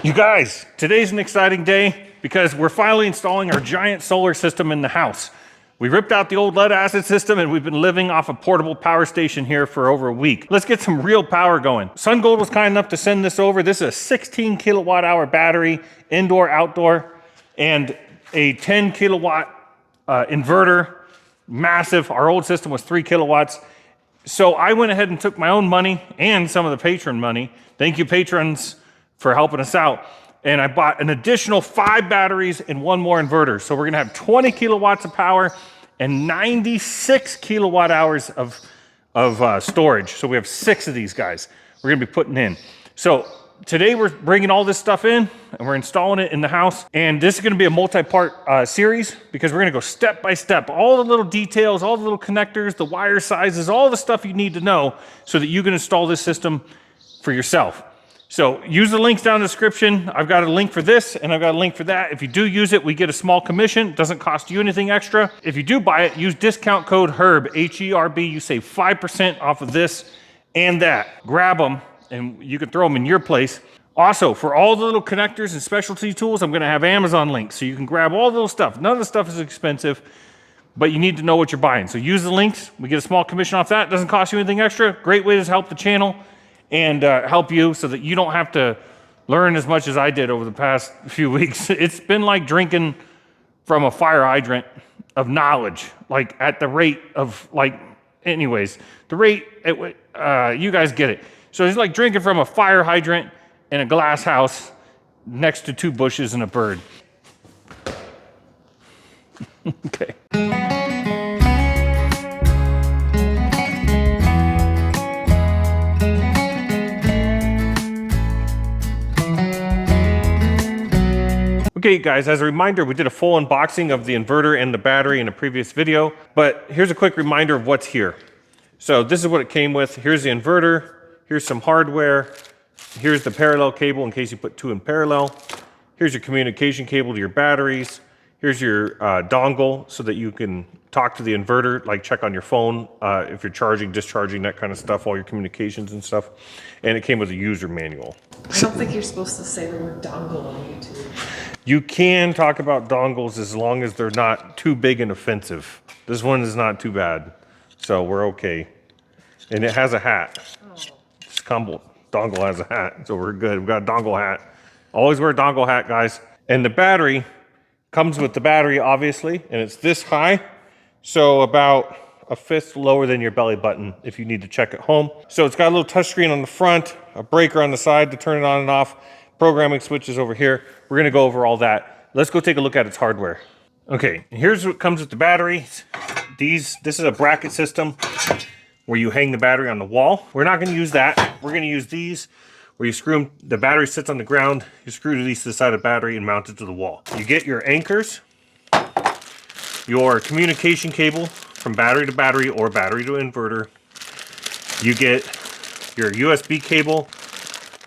You guys, today's an exciting day because we're finally installing our giant solar system in the house. We ripped out the old lead acid system and we've been living off a portable power station here for over a week. Let's get some real power going. SunGold was kind enough to send this over. This is a 16 kilowatt hour battery, indoor, outdoor, and a 10 kilowatt inverter, massive. Our old system was 3 kilowatts. So I went ahead and took my own money and some of the patron money. Thank you, patrons, for helping us out. And I bought an additional 5 batteries and 1 more inverter. So we're gonna have 20 kilowatts of power and 96 kilowatt hours of storage. So we have 6 of these guys we're gonna be putting in. So today we're bringing all this stuff in and we're installing it in the house. And this is gonna be a multi-part series because we're gonna go step by step, all the little details, all the little connectors, the wire sizes, all the stuff you need to know so that you can install this system for yourself. So use the links down in the description. I've got a link for this and I've got a link for that. If you do use it, we get a small commission. It doesn't cost you anything extra. If you do buy it, use discount code HERB, H-E-R-B. You save 5% off of this and that. Grab them and you can throw them in your place. Also, for all the little connectors and specialty tools, I'm gonna have Amazon links so you can grab all the little stuff. None of the stuff is expensive, but you need to know what you're buying. So use the links. We get a small commission off that. It doesn't cost you anything extra. Great way to help the channel and help you so that you don't have to learn as much as I did over the past few weeks. It's been like drinking from a fire hydrant of knowledge, like at the rate of anyways, the rate, you guys get it. So it's like drinking from a fire hydrant in a glass house next to 2 bushes and a bird. Okay. Okay guys, as a reminder, we did a full unboxing of the inverter and the battery in a previous video, but here's a quick reminder of what's here. So this is what it came with. Here's the inverter, here's some hardware, here's the parallel cable in case you put 2 in parallel, here's your communication cable to your batteries, here's your dongle so that you can talk to the inverter, like check on your phone if you're charging, discharging, that kind of stuff, all your communications and stuff. And it came with a user manual. I don't think you're supposed to say the word dongle on YouTube. You can talk about dongles as long as they're not too big and offensive. This one is not too bad, so we're okay. And it has a hat. Oh. This dongle has a hat, so we're good. We've got a dongle hat. Always wear a dongle hat, guys. And the battery comes with the battery, obviously, and it's this high, so about a fifth lower than your belly button if you need to check at home. So it's got a little touchscreen on the front, a breaker on the side to turn it on and off, programming switches over here. We're gonna go over all that. Let's go take a look at its hardware. Okay, here's what comes with the battery. This is a bracket system where you hang the battery on the wall. We're not gonna use that. We're gonna use these where you screw them, the battery sits on the ground, you screw these to the side of the battery and mount it to the wall. You get your anchors, your communication cable from battery to battery or battery to inverter. You get your USB cable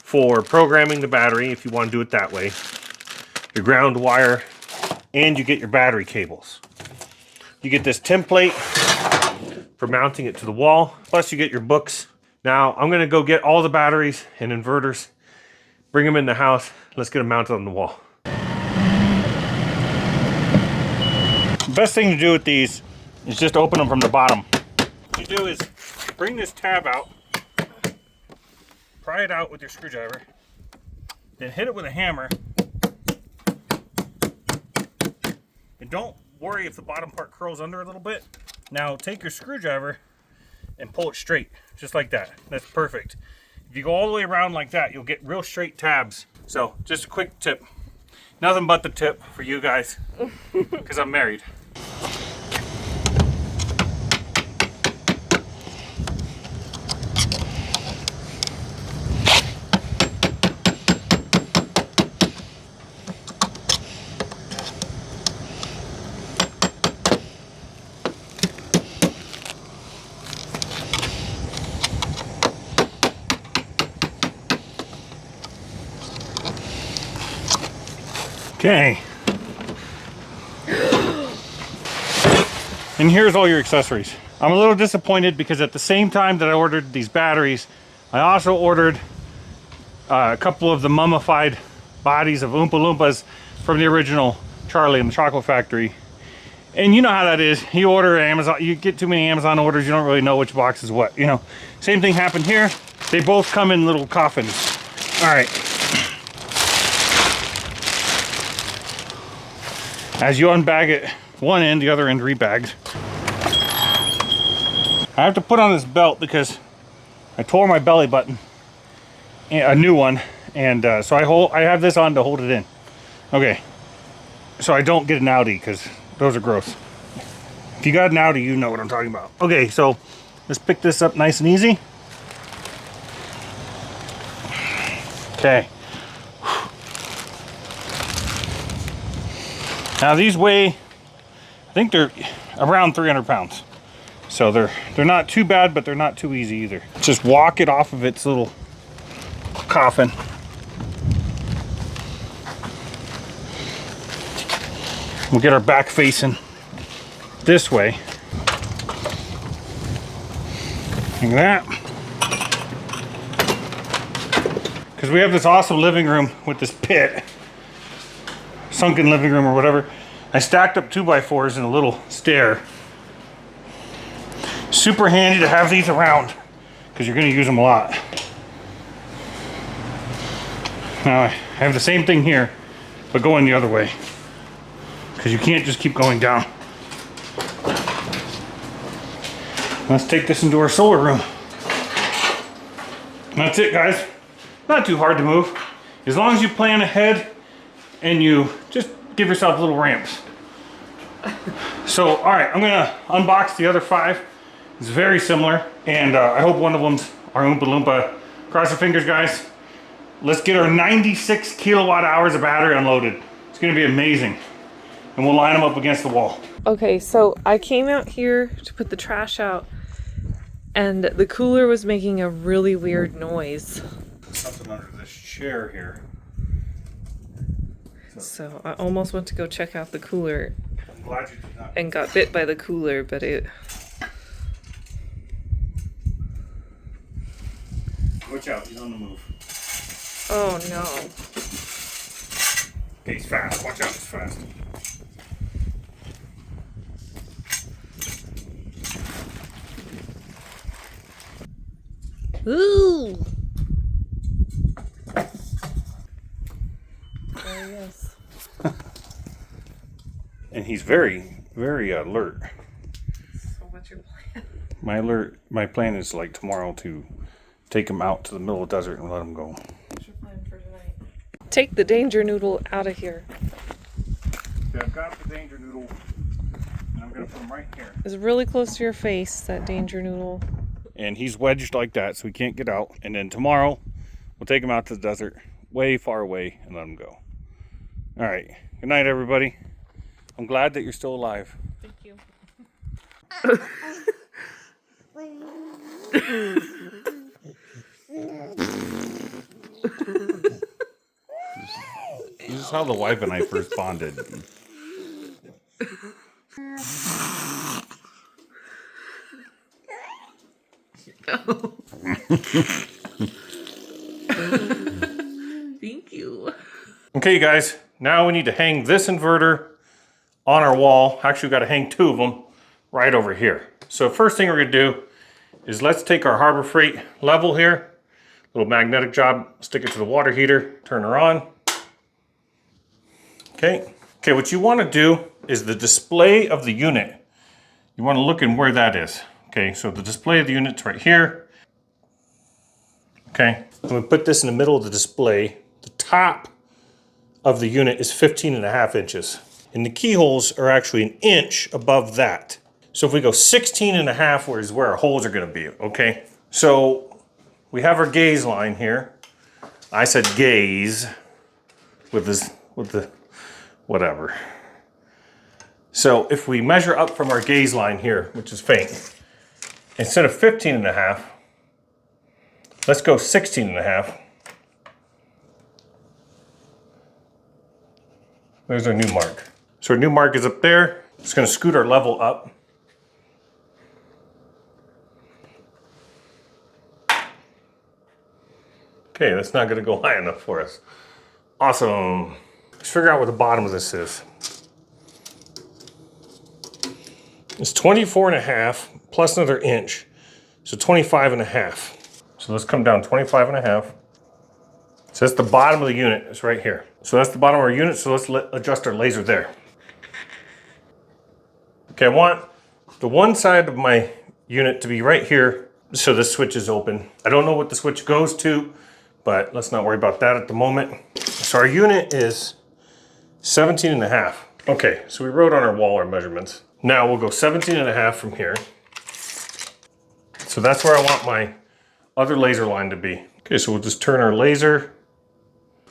for programming the battery if you want to do it that way, your ground wire, and you get your battery cables. You get this template for mounting it to the wall, plus you get your books. Now I'm gonna go get all the batteries and inverters, bring them in the house, let's get them mounted on the wall. The best thing to do with these is just open them from the bottom. What you do is bring this tab out, pry it out with your screwdriver, then hit it with a hammer, and don't worry if the bottom part curls under a little bit. Now take your screwdriver and pull it straight, just like that. That's perfect. If you go all the way around like that, you'll get real straight tabs. So just a quick tip. Nothing but the tip for you guys, because I'm married. Okay. And here's all your accessories. I'm a little disappointed because at the same time that I ordered these batteries, I also ordered a couple of the mummified bodies of Oompa Loompas from the original Charlie and the Chocolate Factory. And you know how that is. You order Amazon, you get too many Amazon orders, you don't really know which box is what. You know, same thing happened here. They both come in little coffins. All right. As you unbag it, one end, the other end rebagged. I have to put on this belt because I tore my belly button, a new one, and so I have this on to hold it in. Okay, so I don't get an Audi because those are gross. If you got an Audi, you know what I'm talking about. Okay, so let's pick this up nice and easy. Okay. Now these weigh, I think they're around 300 pounds. So they're not too bad, but they're not too easy either. Just walk it off of its little coffin. We'll get our back facing this way. Like that. Because we have this awesome living room with this pit. Sunken living room or whatever. I stacked up 2x4s in a little stair. Super handy to have these around because you're going to use them a lot. Now I have the same thing here, but going the other way because you can't just keep going down. Let's take this into our solar room. That's it, guys. Not too hard to move. As long as you plan ahead and you just give yourself little ramps. So, all right, I'm gonna unbox the other 5. It's very similar, and I hope one of them's our Oompa Loompa. Cross your fingers, guys. Let's get our 96 kilowatt hours of battery unloaded. It's gonna be amazing. And we'll line them up against the wall. Okay, so I came out here to put the trash out, and the cooler was making a really weird noise. Something under this chair here. So I almost went to go check out the cooler I'm glad you did not. and got bit by the cooler, but it... Watch out, he's on the move. Oh no. Okay, he's fast. Watch out, he's fast. Ooh! Oh yes. And he's very, very alert. So what's your plan? My plan is like tomorrow to take him out to the middle of the desert and let him go. What's your plan for tonight? Take the danger noodle out of here. Okay, I've got the danger noodle, and I'm gonna put him right here. It's really close to your face, that danger noodle. And he's wedged like that, so he can't get out. And then tomorrow, we'll take him out to the desert, way far away, and let him go. All right. Good night, everybody. I'm glad that you're still alive. Thank you. This is how the wife and I first bonded. Thank you. Okay, guys. Now we need to hang this inverter on our wall. Actually, we've got to hang 2 of them right over here. So first thing we're going to do is let's take our Harbor Freight level here. Little magnetic job. Stick it to the water heater. Turn her on. Okay. Okay, what you want to do is the display of the unit. You want to look in where that is. Okay, so the display of the unit's right here. Okay, I'm going to put this in the middle of the display. The top of the unit is 15.5 inches. And the keyholes are actually 1 inch above that. So if we go 16.5, is where our holes are going to be, okay? So we have our gaze line here. I said gaze with the whatever. So if we measure up from our gaze line here, which is faint, instead of 15.5, let's go 16.5. There's our new mark. So our new mark is up there. Just gonna scoot our level up. Okay, that's not gonna go high enough for us. Awesome. Let's figure out what the bottom of this is. It's 24.5 plus another inch. So 25.5. So let's come down 25.5. So that's the bottom of the unit, it's right here. So that's the bottom of our unit, so let's adjust our laser there. Okay, I want the one side of my unit to be right here, so this switch is open. I don't know what the switch goes to, but let's not worry about that at the moment. So our unit is 17.5. Okay, so we wrote on our wall our measurements. Now we'll go 17.5 from here. So that's where I want my other laser line to be. Okay, so we'll just turn our laser.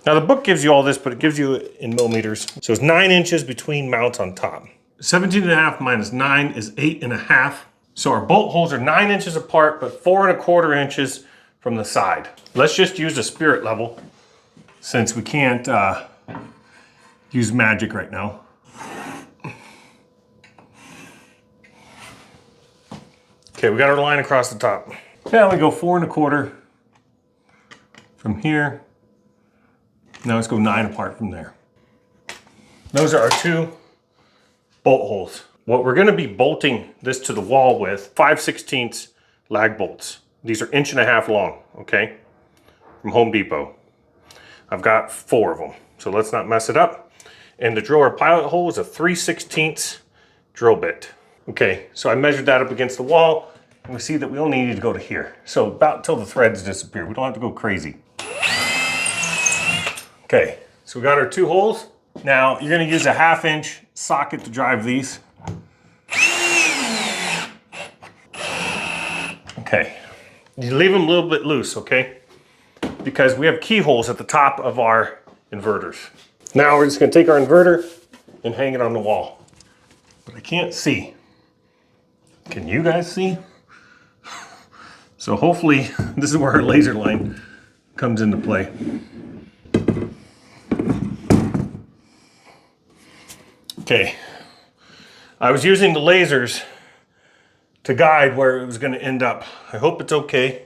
Now the book gives you all this, but it gives you it in millimeters. So it's 9 inches between mounts on top. 17.5 minus 9 is 8.5. So our bolt holes are 9 inches apart, but 4¼ inches from the side. Let's just use a spirit level since we can't use magic right now. Okay, we got our line across the top. Now we go 4¼ from here. Now let's go 9 apart from there. Those are our 2 bolt holes. What we're gonna be bolting this to the wall with 5/16 lag bolts. These are 1.5 inches long, okay? From Home Depot. I've got 4 of them, so let's not mess it up. And the drill or pilot hole is a 3/16 drill bit. Okay, so I measured that up against the wall, and we see that we only need to go to here. So about till the threads disappear. We don't have to go crazy. Okay, so we got our 2 holes. Now you're gonna use a 1/2 inch socket to drive these. Okay, you leave them a little bit loose, okay? Because we have keyholes at the top of our inverters. Now we're just gonna take our inverter and hang it on the wall. But I can't see. Can you guys see? So hopefully this is where our laser line comes into play. Okay, I was using the lasers to guide where it was going to end up. I hope it's okay.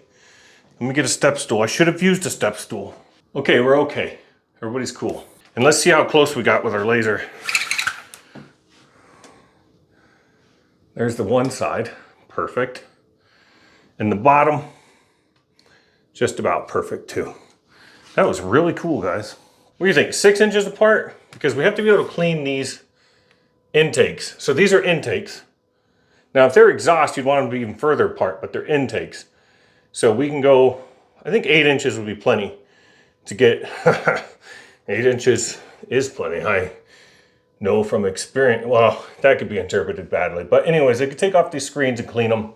Let me get a step stool. I should have used a step stool. Okay, we're okay. Everybody's cool. And let's see how close we got with our laser. There's the one side, perfect. And the bottom, just about perfect too. That was really cool, guys. What do you think, 6 inches apart? Because we have to be able to clean these intakes. So these are intakes. Now, if they're exhaust, you'd want them to be even further apart, but they're intakes. So we can go, I think 8 inches would be plenty to get, 8 inches is plenty. I know from experience, well, that could be interpreted badly. But anyways, I could take off these screens and clean them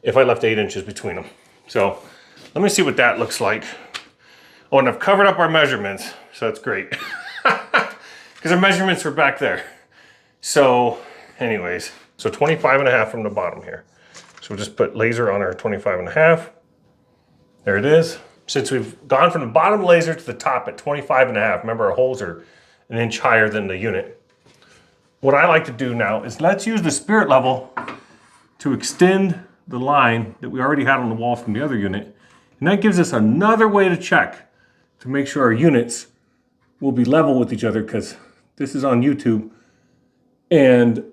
if I left 8 inches between them. So let me see what that looks like. Oh, and I've covered up our measurements, so that's great. Because our measurements are back there. So anyways, so 25.5 from the bottom here. So we'll just put laser on our 25.5. There it is. Since we've gone from the bottom laser to the top at 25.5, remember our holes are 1 inch higher than the unit. What I like to do now is let's use the spirit level to extend the line that we already had on the wall from the other unit. And that gives us another way to check to make sure our units will be level with each other, because this is on YouTube and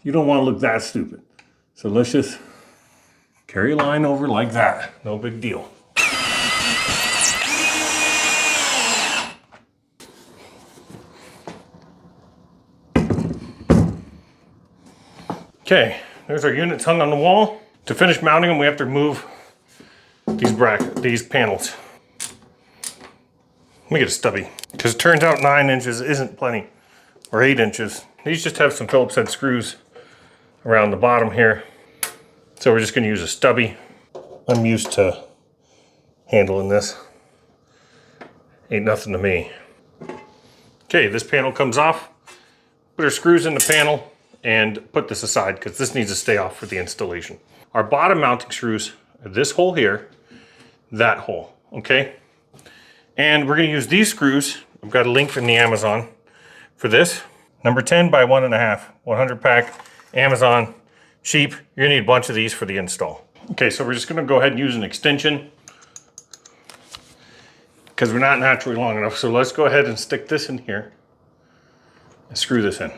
you don't want to look that stupid. So let's just carry a line over like that. No big deal. Okay, there's our units hung on the wall. To finish mounting them, we have to remove these panels. Let me get a stubby, because it turns out 9 inches isn't plenty, or 8 inches. These just have some Phillips head screws around the bottom here. So we're just gonna use a stubby. I'm used to handling this. Ain't nothing to me. Okay, this panel comes off. Put our screws in the panel and put this aside because this needs to stay off for the installation. Our bottom mounting screws are this hole here, that hole, okay? And we're gonna use these screws. I've got a link from the Amazon for this. Number 10 by 1.5, 100 pack, Amazon, cheap. You're gonna need a bunch of these for the install. Okay, so we're just gonna go ahead and use an extension because we're not naturally long enough. So let's go ahead and stick this in here and screw this in.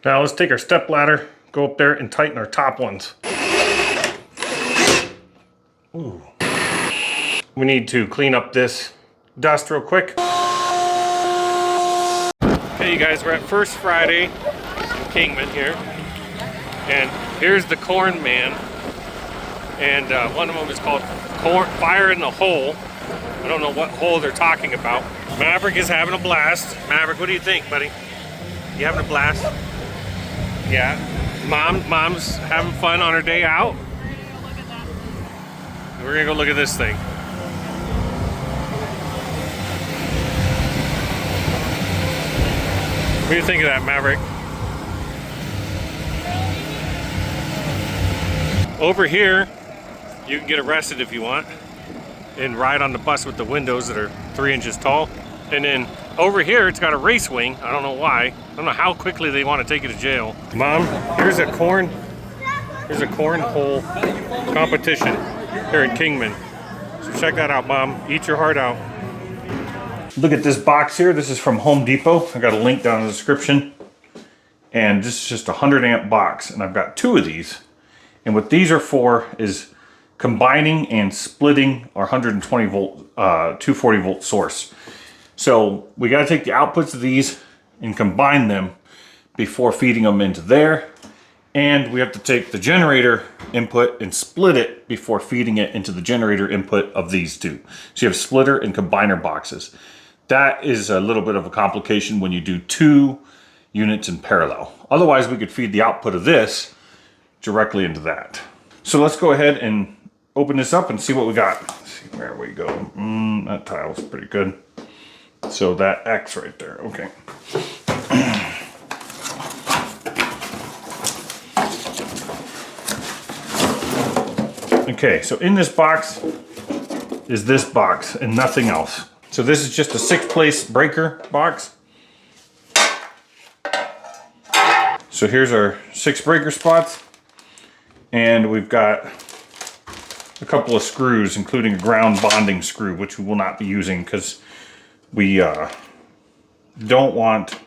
Now let's take our step ladder, go up there and tighten our top ones. Ooh. We need to clean up this dust real quick. Okay, you guys, we're at First Friday in Kingman here. And here's the corn man. And one of them is called Fire in the Hole. I don't know what hole they're talking about. Maverick is having a blast. Maverick, what do you think, buddy? You having a blast? Yeah. Mom's having fun on her day out. We're gonna go look at this thing. What do you think of that, Maverick? Over here, you can get arrested if you want and ride on the bus with the windows that are 3 inches tall. And then over here, it's got a race wing. I don't know why. I don't know how quickly they want to take you to jail. Mom, here's a cornhole competition here in Kingman. So check that out, Mom. Eat your heart out. Look at this box here. This is from Home Depot. I got a link down in the description. And this is just a 100 amp box. And I've got 2 of these. And what these are for is combining and splitting our 120 volt, 240 volt source. So we got to take the outputs of these and combine them before feeding them into there. And we have to take the generator input and split it before feeding it into the generator input of these two. So you have splitter and combiner boxes. That is a little bit of a complication when you do 2 units in parallel. Otherwise, we could feed the output of this directly into that. So let's go ahead and open this up and see what we got. Let's see, where we go. That tile's pretty good. So that X right there, okay. Okay, so in this box is this box and nothing else. So this is just a 6-place breaker box. So here's our 6 breaker spots. And we've got a couple of screws, including a ground bonding screw, which we will not be using because we don't want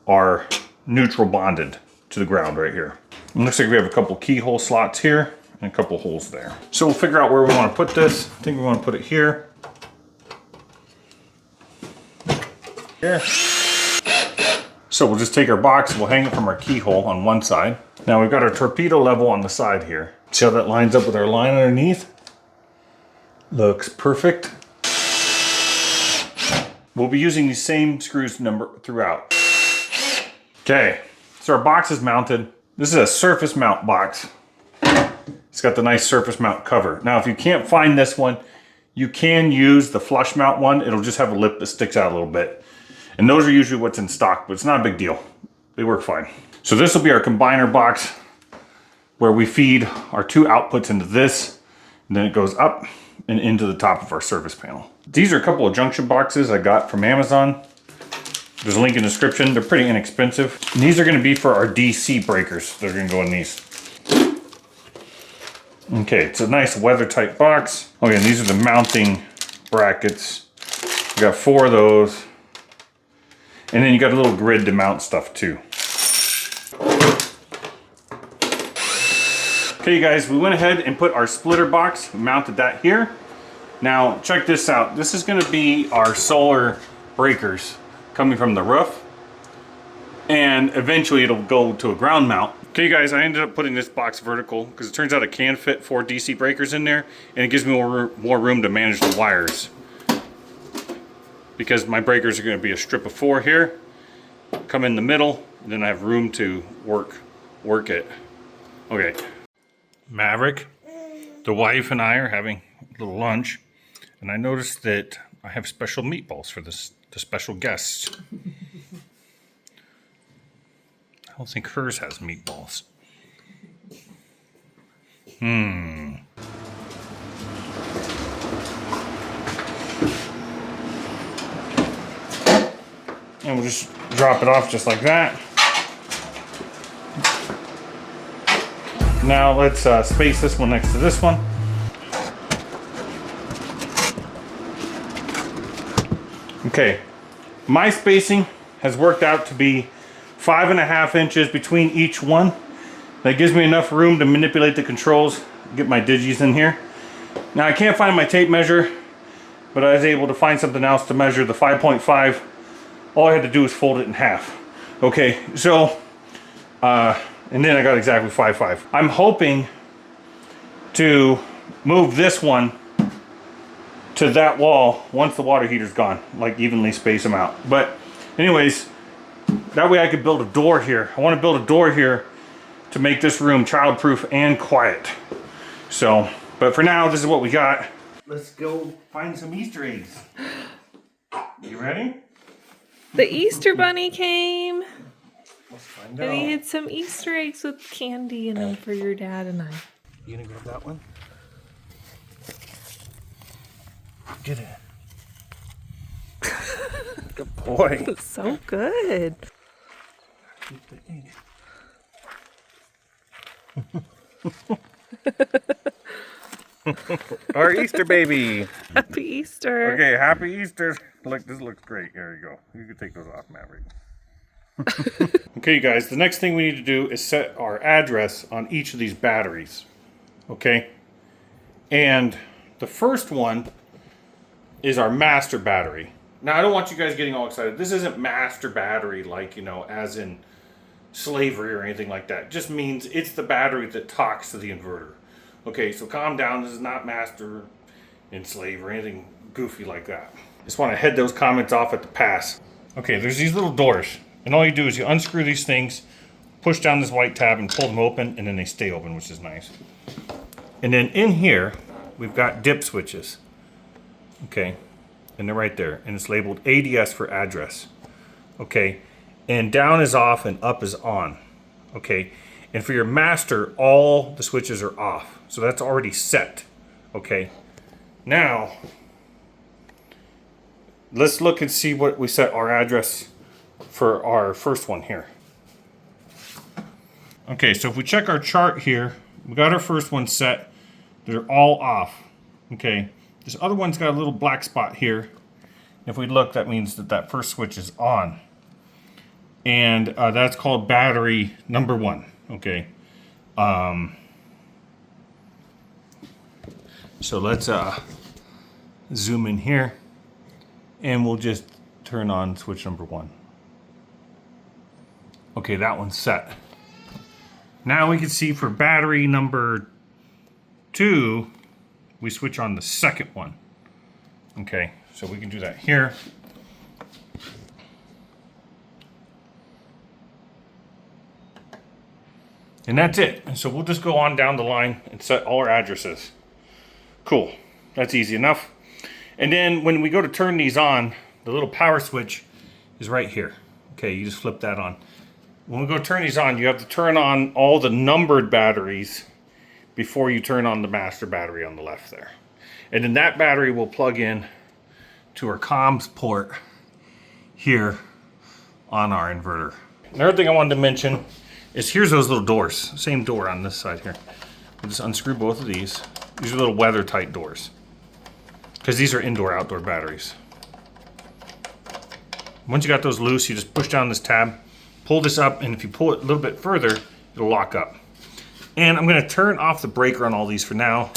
our neutral bonded to the ground right here. It looks like we have a couple keyhole slots here and a couple holes there. So we'll figure out where we want to put this. I think we want to put it here. Here. So we'll just take our box, we'll hang it from our keyhole on one side. Now we've got our torpedo level on the side here. See how that lines up with our line underneath? Looks perfect. We'll be using these same screws throughout. Okay, so our box is mounted. This is a surface mount box. It's got the nice surface mount cover. Now if you can't find this one, you can use the flush mount one. It'll just have a lip that sticks out a little bit. And those are usually what's in stock, but it's not a big deal. They work fine. So this will be our combiner box where we feed our 2 outputs into this, and then it goes up and into the top of our service panel. These are a couple of junction boxes I got from Amazon. There's a link in the description. They're pretty inexpensive. And these are gonna be for our DC breakers. They're gonna go in these. Okay, it's a nice weather tight box. Okay, and these are the mounting brackets. We got 4 of those. And then you got a little grid to mount stuff too. Okay, you guys, we went ahead and put our splitter box, we mounted that here. Now, check this out. This is gonna be our solar breakers coming from the roof. And eventually it'll go to a ground mount. Okay, you guys, I ended up putting this box vertical because it turns out it can fit 4 DC breakers in there, and it gives me more room to manage the wires. Because my breakers are going to be a strip of 4 here, come in the middle, and then I have room to work it. Okay. Maverick, the wife and I are having a little lunch, and I noticed that I have special meatballs for the special guests. I don't think hers has meatballs. And we'll just drop it off just like that. Now let's space this one next to this one. Okay, my spacing has worked out to be 5.5 inches between each one. That gives me enough room to manipulate the controls, get my digis in here. Now I can't find my tape measure, but I was able to find something else to measure the 5.5. All I had to do was fold it in half. Okay, so, and then I got exactly 5.5. I'm hoping to move this one to that wall once the water heater's gone, like evenly space them out. But anyways, that way I could build a door here. I want to build a door here to make this room childproof and quiet. So, but for now, this is what we got. Let's go find some Easter eggs. You ready? The Easter Bunny came. Let's find And out. he had some Easter eggs with candy in them for your dad and I. You gonna grab that one? Get it. Good boy. So good. Keep the egg. Our Easter baby. Happy Easter. Okay, happy Easter. Look, this looks great. There you go. You can take those off, Maverick. Okay, you guys, the next thing we need to do is set our address on each of these batteries. Okay? And the first one is our master battery. Now, I don't want you guys getting all excited. This isn't master battery like, you know, as in slavery or anything like that. It just means it's the battery that talks to the inverter. Okay, so calm down. This is not master in slave or anything goofy like that. Just want to head those comments off at the pass. Okay, there's these little doors. And all you do is you unscrew these things, push down this white tab and pull them open, and then they stay open, which is nice. And then in here, we've got dip switches. Okay, and they're right there. And it's labeled ADS for address. Okay, and down is off and up is on. Okay, and for your master, all the switches are off. So that's already set. Okay, now let's look and see what we set our address for our first one here. Okay, so if we check our chart here, we got our first one set. They're all off. Okay, this other one's got a little black spot here. If we look, that means that that first switch is on. And that's called battery number 1. Okay. So let's zoom in here, and we'll just turn on switch number 1. Okay, that one's set. Now we can see for battery number 2, we switch on the second one. Okay, so we can do that here. And that's it. And so we'll just go on down the line and set all our addresses. Cool. That's easy enough. And then when we go to turn these on, the little power switch is right here. Okay, you just flip that on. When we go turn these on, you have to turn on all the numbered batteries before you turn on the master battery on the left there. And then that battery will plug in to our comms port here on our inverter. Another thing I wanted to mention is here's those little doors. Same door on this side here. We'll just unscrew both of these. These are little weather tight doors, because these are indoor-outdoor batteries. Once you got those loose, you just push down this tab, pull this up, and if you pull it a little bit further, it'll lock up. And I'm going to turn off the breaker on all these for now,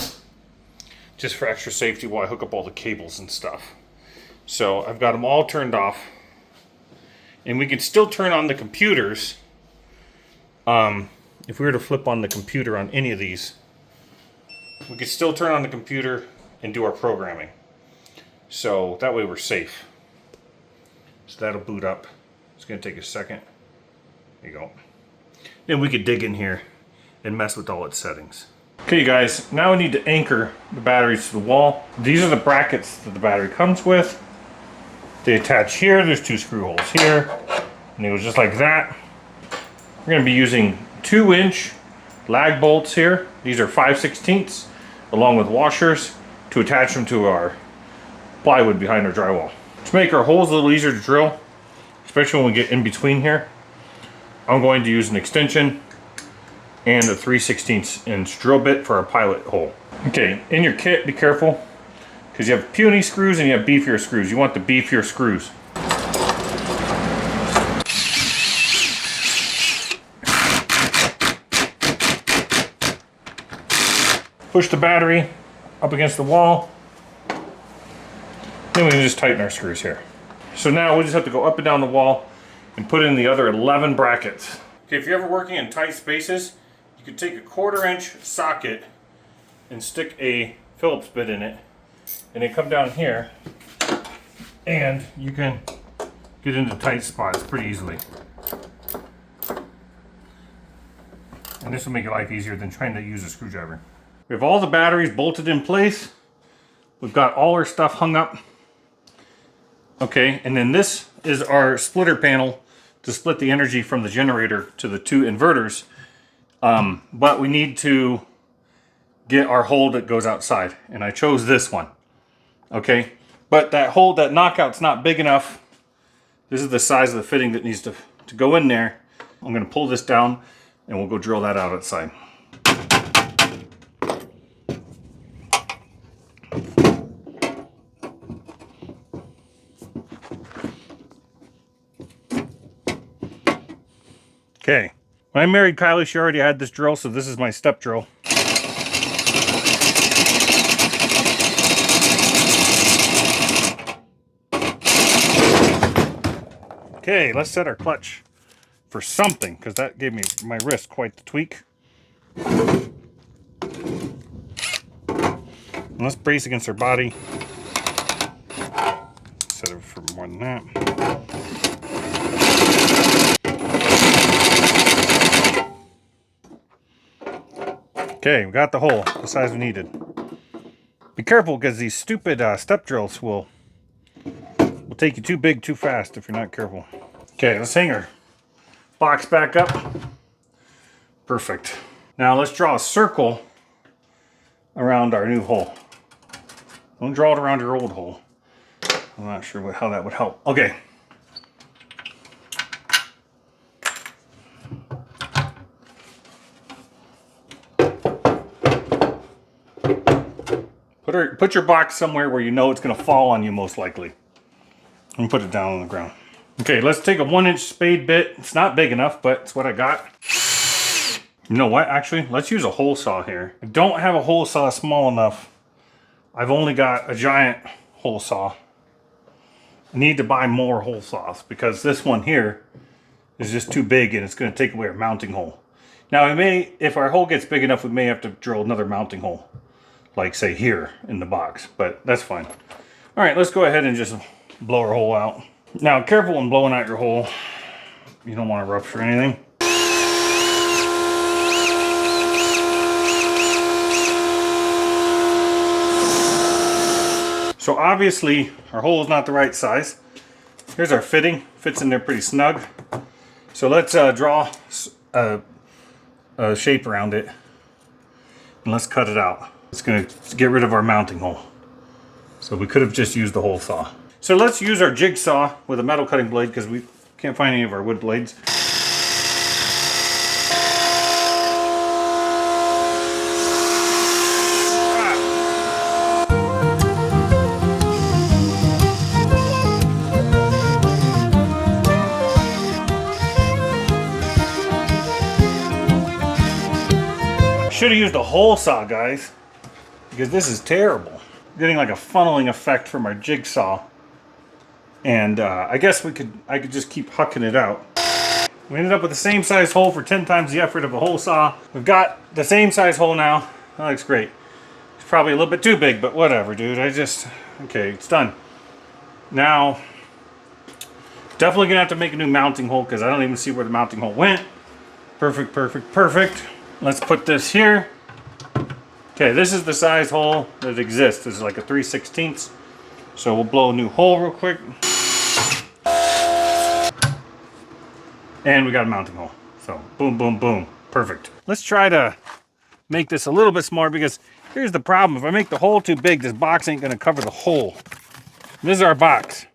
just for extra safety while I hook up all the cables and stuff. So I've got them all turned off, and we can still turn on the computers. If we were to flip on the computer on any of these, we could still turn on the computer and do our programming. So that way we're safe. So that'll boot up. It's going to take a second. There you go. Then we could dig in here and mess with all its settings. Okay, you guys, now we need to anchor the batteries to the wall. These are the brackets that the battery comes with. They attach here. There's 2 screw holes here. And it goes just like that. We're going to be using 2-inch lag bolts here. These are 5/16, along with washers to attach them to our plywood behind our drywall. To make our holes a little easier to drill, especially when we get in between here, I'm going to use an extension and a 3/16 inch drill bit for our pilot hole. Okay, in your kit, be careful, because you have puny screws and you have beefier screws. You want the beefier screws. Push the battery up against the wall. Then we can just tighten our screws here. So now we just have to go up and down the wall and put in the other 11 brackets. Okay, if you're ever working in tight spaces, you can take a 1/4 inch socket and stick a Phillips bit in it, and then come down here, and you can get into tight spots pretty easily. And this will make your life easier than trying to use a screwdriver. We have all the batteries bolted in place. We've got all our stuff hung up. Okay, and then this is our splitter panel to split the energy from the generator to the 2 inverters. But we need to get our hole that goes outside, and I chose this one. Okay, but that hole, that knockout's not big enough. This is the size of the fitting that needs to go in there. I'm gonna pull this down and we'll go drill that out outside. Okay, when I married Kylie, she already had this drill, so this is my step drill. Okay, let's set our clutch for something, because that gave me my wrist quite the tweak. And let's brace against our body. Set it for more than that. Okay, we got the hole the size we needed. Be careful, because these stupid step drills will take you too big too fast if you're not careful. Okay, let's hang our box back up. Perfect. Now let's draw a circle around our new hole. Don't draw it around your old hole. I'm not sure how that would help. Okay. Put your box somewhere where you know it's going to fall on you most likely. And put it down on the ground. Okay, let's take a 1-inch spade bit. It's not big enough, but it's what I got. You know what, actually? Let's use a hole saw here. I don't have a hole saw small enough. I've only got a giant hole saw. I need to buy more hole saws because this one here is just too big and it's going to take away our mounting hole. Now, if our hole gets big enough, we may have to drill another mounting hole. Like, say, here in the box, but that's fine. All right, let's go ahead and just blow our hole out. Now, careful when blowing out your hole. You don't want to rupture anything. So obviously, our hole is not the right size. Here's our fitting. Fits in there pretty snug. So let's draw a shape around it. And let's cut it out. It's going to get rid of our mounting hole. So we could have just used the hole saw. So let's use our jigsaw with a metal cutting blade because we can't find any of our wood blades. Should have used a hole saw, guys, because this is terrible. I'm getting like a funneling effect from our jigsaw. And I guess I could just keep hucking it out. We ended up with the same size hole for 10 times the effort of a hole saw. We've got the same size hole now. That looks great. It's probably a little bit too big, but whatever, dude. Okay, it's done. Now, definitely gonna have to make a new mounting hole because I don't even see where the mounting hole went. Perfect, perfect, perfect. Let's put this here. Okay, this is the size hole that exists. This is like a 3/16. So we'll blow a new hole real quick. And we got a mounting hole. So boom, boom, boom. Perfect. Let's try to make this a little bit smaller because here's the problem. If I make the hole too big, this box ain't gonna cover the hole. This is our box.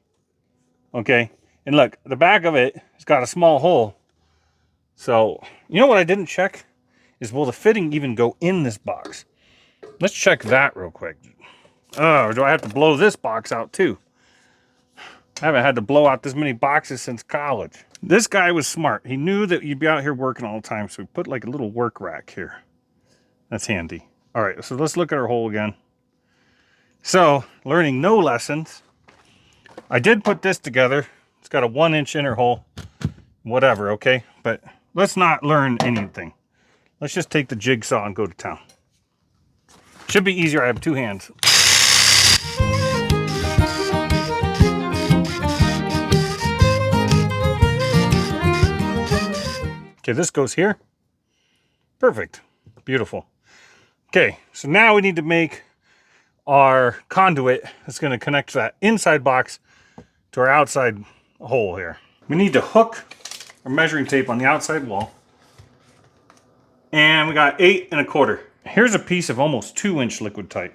Okay, and look, the back of it has got a small hole. So, you know what I didn't check? is, will the fitting even go in this box? Let's check that real quick. Oh, do I have to blow this box out too? I haven't had to blow out this many boxes since college. This guy was smart. He knew that you'd be out here working all the time, so we put like a little work rack here. That's handy. All right, so let's look at our hole again. So, learning no lessons. I did put this together. It's got a 1-inch inner hole. Whatever, okay? But let's not learn anything. Let's just take the jigsaw and go to town. Should be easier. I have 2 hands. Okay, this goes here. Perfect. Beautiful. Okay, so now we need to make our conduit that's going to connect that inside box to our outside hole here. We need to hook our measuring tape on the outside wall. And we got 8 1/4. Here's a piece of almost 2-inch liquid tight,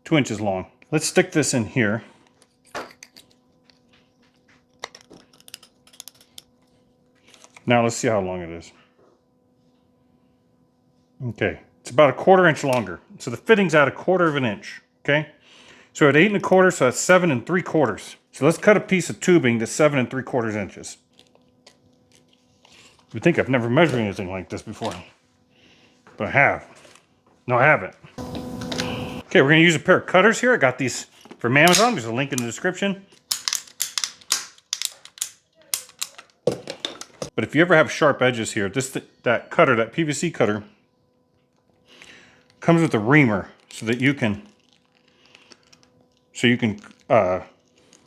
2 inches long. Let's stick this in here. Now let's see how long it is. Okay, it's about 1/4 inch longer. So the fitting's at 1/4 inch, okay? So at 8 1/4, so that's 7 3/4. So let's cut a piece of tubing to 7 3/4 inches. You think I've never measured anything like this before, but I have. No, I haven't. Okay, we're gonna use a pair of cutters here. I got these from Amazon. There's a link in the description. But if you ever have sharp edges here, that cutter, that PVC cutter, comes with a reamer so that you can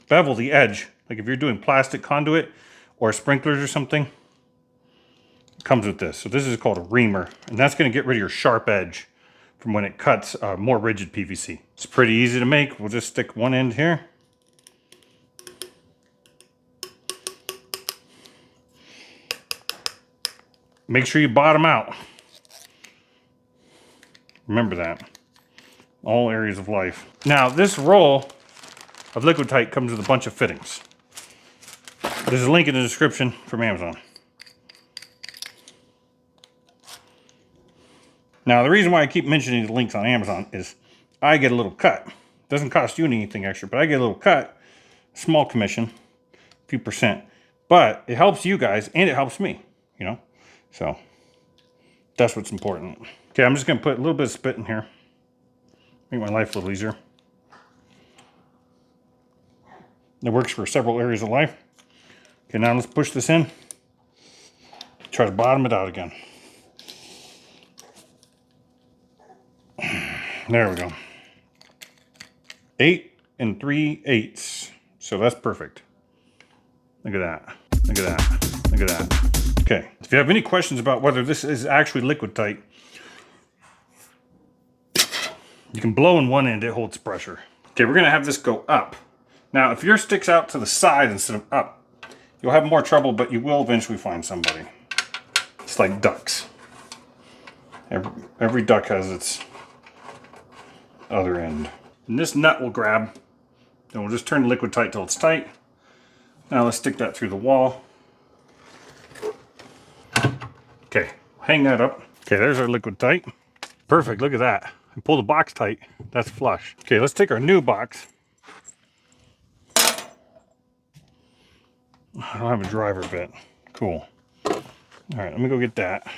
bevel the edge. Like if you're doing plastic conduit or sprinklers or something, it comes with this. So this is called a reamer, and that's going to get rid of your sharp edge from when it cuts more rigid PVC. It's pretty easy to make. We'll just stick one end here. Make sure you bottom out. Remember that. All areas of life. Now, this roll of liquid tight comes with a bunch of fittings. There's a link in the description from Amazon. Now, the reason why I keep mentioning the links on Amazon is I get a little cut. It doesn't cost you anything extra, but I get a little cut, small commission, a few percent. But it helps you guys and it helps me, you know? So that's what's important. Okay, I'm just gonna put a little bit of spit in here. Make my life a little easier. It works for several areas of life. Okay, now let's push this in. Try to bottom it out again. There we go. 8 3/8. So that's perfect. Look at that. Look at that. Look at that. Okay. If you have any questions about whether this is actually liquid tight, you can blow in one end, it holds pressure. Okay, we're gonna have this go up. Now, if yours sticks out to the side instead of up, you'll have more trouble, but you will eventually find somebody. It's like ducks. Every duck has its other end. And this nut will grab, then we'll just turn the liquid tight till it's tight. Now let's stick that through the wall. Okay, hang that up. Okay, there's our liquid tight. Perfect, look at that. And pull the box tight, that's flush. Okay, let's take our new box. I don't have a driver bit. Cool. All right, let me go get that.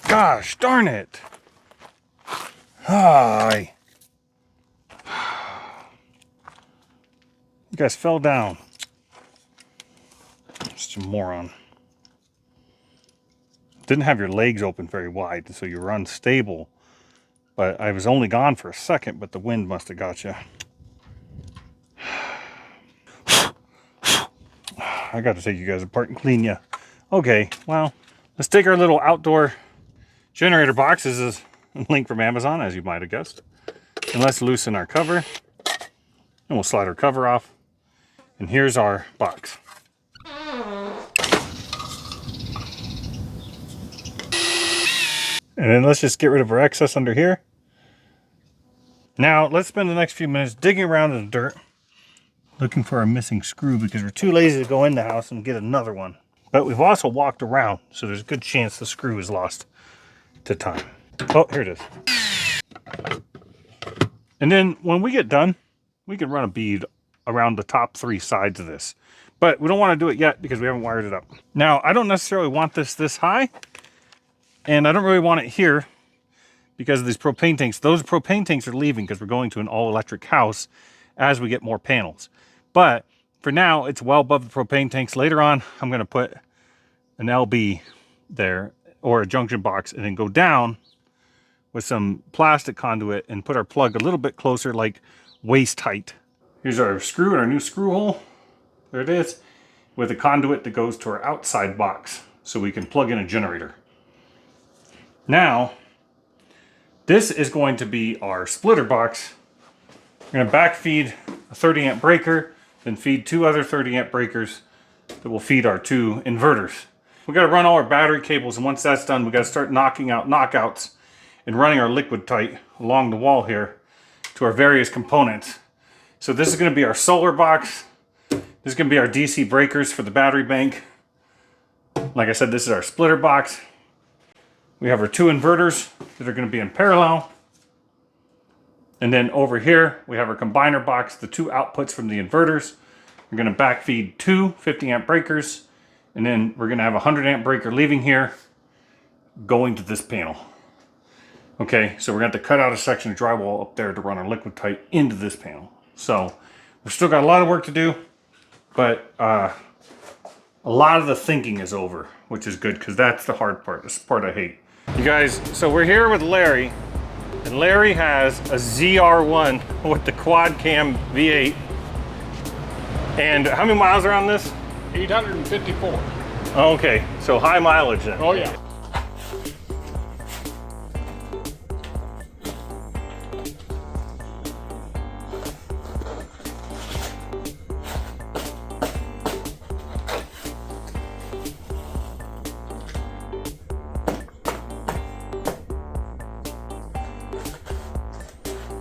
Gosh, darn it. Hi. You guys fell down. Just a moron. Didn't have your legs open very wide, so you were unstable. But I was only gone for a second, but the wind must have got you. I got to take you guys apart and clean you. Okay, well, let's take our little outdoor generator box. This is a link from Amazon, as you might have guessed. And let's loosen our cover. And we'll slide our cover off. And here's our box. And then let's just get rid of our excess under here. Now, let's spend the next few minutes digging around in the dirt, looking for our missing screw because we're too lazy to go in the house and get another one. But we've also walked around, so there's a good chance the screw is lost to time. Oh, here it is. And then when we get done, we can run a bead around the top 3 sides of this. But we don't want to do it yet because we haven't wired it up. Now, I don't necessarily want this high, and I don't really want it here because of these propane tanks. Those propane tanks are leaving because we're going to an all-electric house as we get more panels. But for now, it's well above the propane tanks. Later on, I'm going to put an LB there or a junction box and then go down with some plastic conduit and put our plug a little bit closer, like waist height. Here's our screw and our new screw hole. There it is, with a conduit that goes to our outside box so we can plug in a generator. Now, this is going to be our splitter box. We're going to backfeed a 30 amp breaker, then feed 2 other 30 amp breakers that will feed our 2 inverters. We got to run all our battery cables, and once that's done, we got to start knocking out knockouts and running our liquid tight along the wall here to our various components. So this is going to be our solar box. This is going to be our DC breakers for the battery bank. Like I said, this is our splitter box. We have our 2 inverters that are going to be in parallel. And then over here, we have our combiner box, the 2 outputs from the inverters. We're going to backfeed 2 50 amp breakers. And then we're going to have a 100 amp breaker leaving here, going to this panel. Okay, so we're going to have to cut out a section of drywall up there to run our liquid tight into this panel. So we've still got a lot of work to do, but a lot of the thinking is over, which is good because that's the hard part. This is the part I hate. You guys, so we're here with Larry, and Larry has a ZR1 with the quad cam V8. And how many miles are on this? 854. Okay, so high mileage then. Oh yeah.